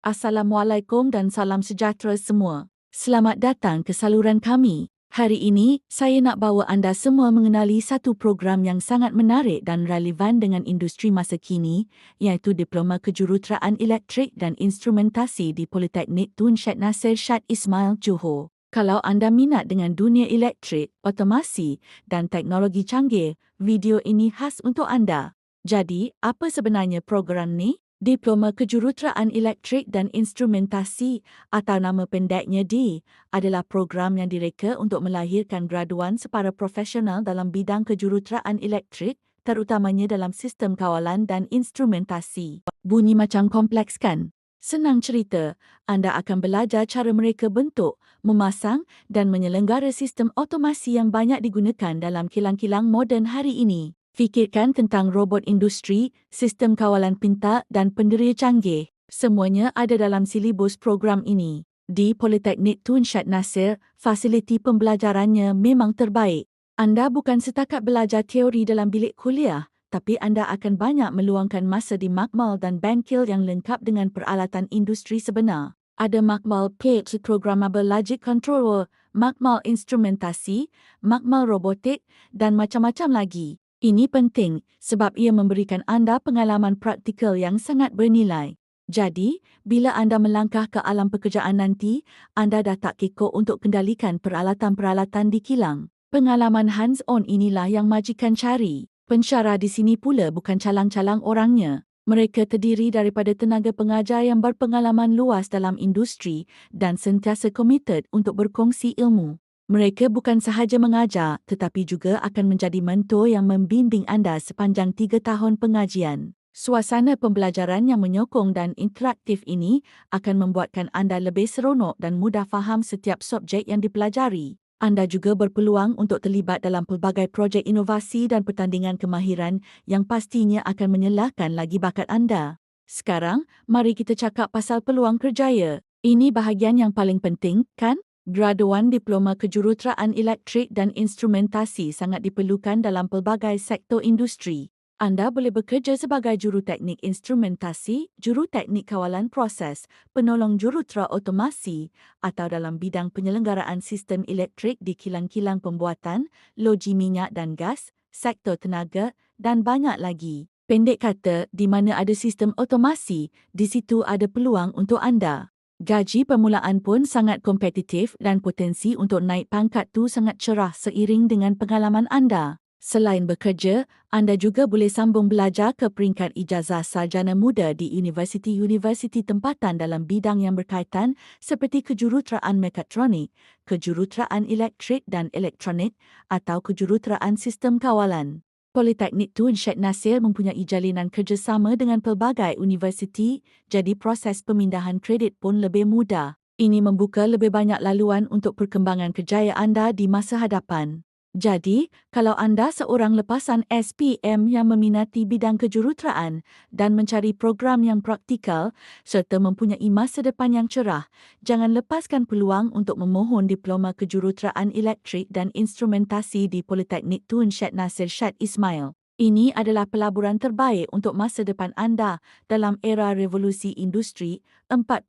Assalamualaikum dan salam sejahtera semua. Selamat datang ke saluran kami. Hari ini, saya nak bawa anda semua mengenali satu program yang sangat menarik dan relevan dengan industri masa kini, iaitu Diploma Kejuruteraan Elektrik dan Instrumentasi di Politeknik Tun Syed Nasir Shah Ismail, Johor. Kalau anda minat dengan dunia elektrik, otomasi dan teknologi canggih, video ini khas untuk anda. Jadi, apa sebenarnya program ni? Diploma Kejuruteraan Elektrik dan Instrumentasi atau nama pendeknya D adalah program yang direka untuk melahirkan graduan separa profesional dalam bidang kejuruteraan elektrik, terutamanya dalam sistem kawalan dan instrumentasi. Bunyi macam kompleks kan? Senang cerita, anda akan belajar cara mereka bentuk, memasang dan menyelenggara sistem otomasi yang banyak digunakan dalam kilang-kilang moden hari ini. Fikirkan tentang robot industri, sistem kawalan pintar dan penderia canggih. Semuanya ada dalam silibus program ini. Di Politeknik Tun Syed Nasir, fasiliti pembelajarannya memang terbaik. Anda bukan setakat belajar teori dalam bilik kuliah, tapi anda akan banyak meluangkan masa di makmal dan bengkel yang lengkap dengan peralatan industri sebenar. Ada makmal PH Programmable Logic Controller, makmal instrumentasi, makmal robotik dan macam-macam lagi. Ini penting sebab ia memberikan anda pengalaman praktikal yang sangat bernilai. Jadi, bila anda melangkah ke alam pekerjaan nanti, anda dah tak kekok untuk kendalikan peralatan-peralatan di kilang. Pengalaman hands-on inilah yang majikan cari. Pensyarah di sini pula bukan calang-calang orangnya. Mereka terdiri daripada tenaga pengajar yang berpengalaman luas dalam industri dan sentiasa komited untuk berkongsi ilmu. Mereka bukan sahaja mengajar tetapi juga akan menjadi mentor yang membimbing anda sepanjang 3 tahun pengajian. Suasana pembelajaran yang menyokong dan interaktif ini akan membuatkan anda lebih seronok dan mudah faham setiap subjek yang dipelajari. Anda juga berpeluang untuk terlibat dalam pelbagai projek inovasi dan pertandingan kemahiran yang pastinya akan menyelahkan lagi bakat anda. Sekarang, mari kita cakap pasal peluang kerjaya. Ini bahagian yang paling penting, kan? Graduan Diploma Kejuruteraan Elektrik dan Instrumentasi sangat diperlukan dalam pelbagai sektor industri. Anda boleh bekerja sebagai juruteknik instrumentasi, juruteknik kawalan proses, penolong jurutera otomasi atau dalam bidang penyelenggaraan sistem elektrik di kilang-kilang pembuatan, loji minyak dan gas, sektor tenaga dan banyak lagi. Pendek kata, di mana ada sistem otomasi, di situ ada peluang untuk anda. Gaji permulaan pun sangat kompetitif dan potensi untuk naik pangkat tu sangat cerah seiring dengan pengalaman anda. Selain bekerja, anda juga boleh sambung belajar ke peringkat ijazah sarjana muda di universiti-universiti tempatan dalam bidang yang berkaitan seperti kejuruteraan mekatronik, kejuruteraan elektrik dan elektronik atau kejuruteraan sistem kawalan. Politeknik Tun Syed Nasir mempunyai jalinan kerjasama dengan pelbagai universiti, jadi proses pemindahan kredit pun lebih mudah. Ini membuka lebih banyak laluan untuk perkembangan kerjaya anda di masa hadapan. Jadi, kalau anda seorang lepasan SPM yang meminati bidang kejuruteraan dan mencari program yang praktikal serta mempunyai masa depan yang cerah, jangan lepaskan peluang untuk memohon Diploma Kejuruteraan Elektrik dan Instrumentasi di Politeknik Tun Syed Nasir Shah Ismail. Ini adalah pelaburan terbaik untuk masa depan anda dalam era revolusi industri 4.0.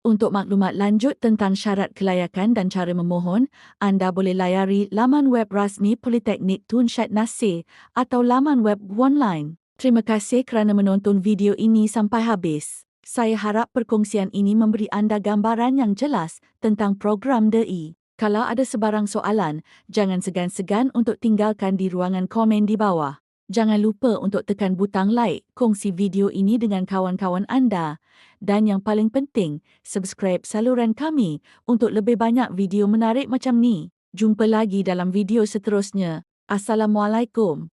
Untuk maklumat lanjut tentang syarat kelayakan dan cara memohon, anda boleh layari laman web rasmi Politeknik Tun Syed Nasir atau laman web online. Terima kasih kerana menonton video ini sampai habis. Saya harap perkongsian ini memberi anda gambaran yang jelas tentang program DI. Kalau ada sebarang soalan, jangan segan-segan untuk tinggalkan di ruangan komen di bawah. Jangan lupa untuk tekan butang like, kongsi video ini dengan kawan-kawan anda. Dan yang paling penting, subscribe saluran kami untuk lebih banyak video menarik macam ni. Jumpa lagi dalam video seterusnya. Assalamualaikum.